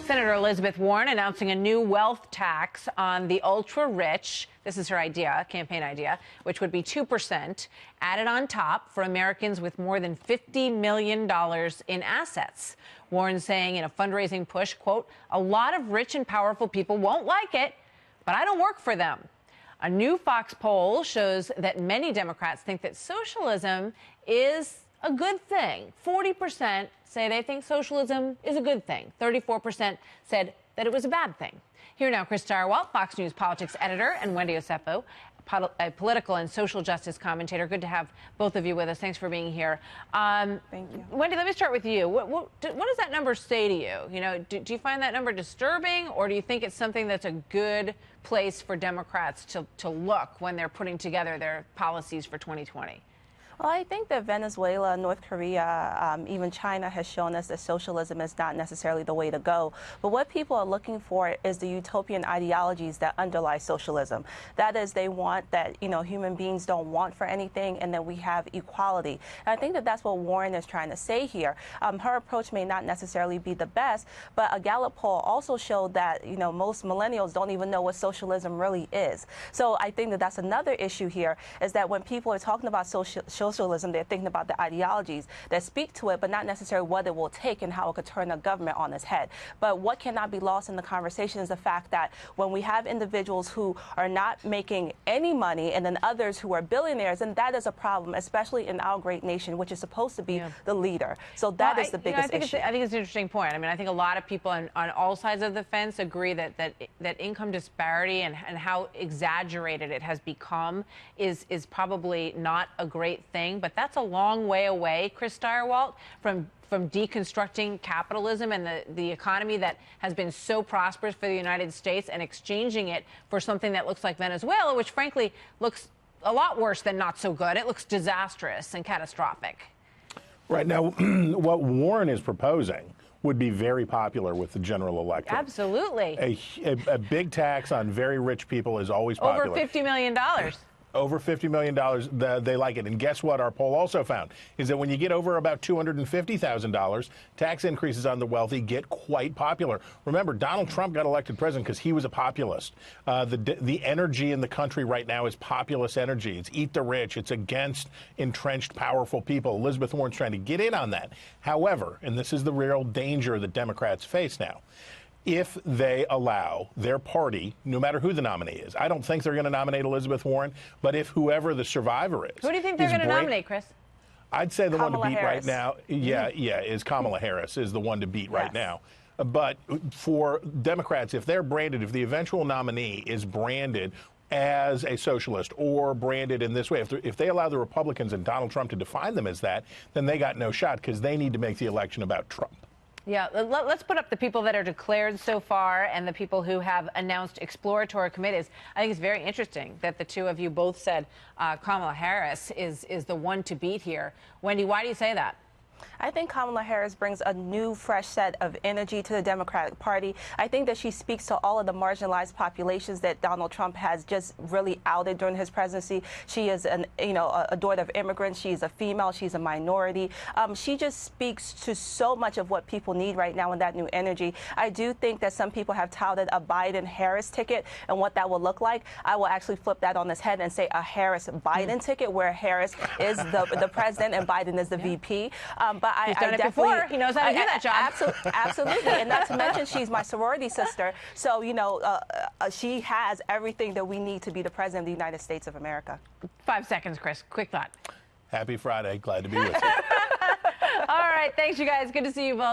Senator Elizabeth Warren announcing a new wealth tax on the ultra-rich. This is her idea, campaign idea, which would be 2% added on top for Americans with more than $50 million in assets. Warren saying in a fundraising push, quote, "A lot of rich and powerful people won't like it, but I don't work for them." A new Fox poll shows that many Democrats think that socialism is a good thing. 40% say they think socialism is a good thing. 34% said that it was a bad thing. Here now, Chris Stirewalt, Fox News politics editor, and Wendy Osefo, a political and social justice commentator. Good to have both of you with us. Thanks for being here. Thank you. Wendy, let me start with you. What does that number say to you? You know, do you find that number disturbing, or do you think it's something that's a good place for Democrats to look when they're putting together their policies for 2020? Well, I think that Venezuela, North Korea, even China has shown us that socialism is not necessarily the way to go. But what people are looking for is the utopian ideologies that underlie socialism. That is, they want that, human beings don't want for anything and that we have equality. And I think that that's what Warren is trying to say here. Her approach may not necessarily be the best, but a Gallup poll also showed that, most millennials don't even know what socialism really is. So I think that that's another issue here, is that when people are talking about socialism, they're thinking about the ideologies that speak to it, but not necessarily what it will take and how it could turn a government on its head. But what cannot be lost in the conversation is the fact that when we have individuals who are not making any money and then others who are billionaires, and that is a problem, especially in our great nation, which is supposed to be the leader. So that is the biggest issue. I think it's an interesting point. I mean, I think a lot of people on all sides of the fence agree that income disparity and how exaggerated it has become is probably not a great thing, but that's a long way away, Chris Stirewalt, from deconstructing capitalism and the economy that has been so prosperous for the United States and exchanging it for something that looks like Venezuela, which frankly looks a lot worse than not so good. It looks disastrous and catastrophic. Right now, what Warren is proposing would be very popular with the general electorate. Absolutely. A big tax on very rich people is always popular. Over $50 million. Over $50 million, they like it. And guess what our poll also found is that when you get over about $250,000, tax increases on the wealthy get quite popular. Remember, Donald Trump got elected president because he was a populist. The energy in the country right now is populist energy. It's eat the rich. It's against entrenched, powerful people. Elizabeth Warren's trying to get in on that. However, and this is the real danger that Democrats face now, if they allow their party, no matter who the nominee is, I don't think they're going to nominate Elizabeth Warren, but if whoever the survivor is. Who do you think they're going to nominate, Chris? I'd say the Kamala one to beat Harris. right now, is Kamala Harris is the one to beat right now. But for Democrats, if they're branded, if the eventual nominee is branded as a socialist or branded in this way, if they allow the Republicans and Donald Trump to define them as that, then they got no shot because they need to make the election about Trump. Yeah, let's put up the people that are declared so far and the people who have announced exploratory committees. I think it's very interesting that the two of you both said Kamala Harris is the one to beat here. Wendy, why do you say that? I think Kamala Harris brings a new, fresh set of energy to the Democratic Party. I think that she speaks to all of the marginalized populations that Donald Trump has just really outed during his presidency. She is a daughter of immigrants. She's a female. She's a minority. She just speaks to so much of what people need right now in that new energy. I do think that some people have touted a Biden-Harris ticket and what that will look like. I will actually flip that on its head and say a Harris-Biden ticket, where Harris is the president and Biden is the VP. But he's done it before. He knows how to do that job. Absolutely. And not to mention, she's my sorority sister. So, she has everything that we need to be the president of the United States of America. 5 seconds, Chris. Quick thought. Happy Friday. Glad to be with you. All right. Thanks, you guys. Good to see you both.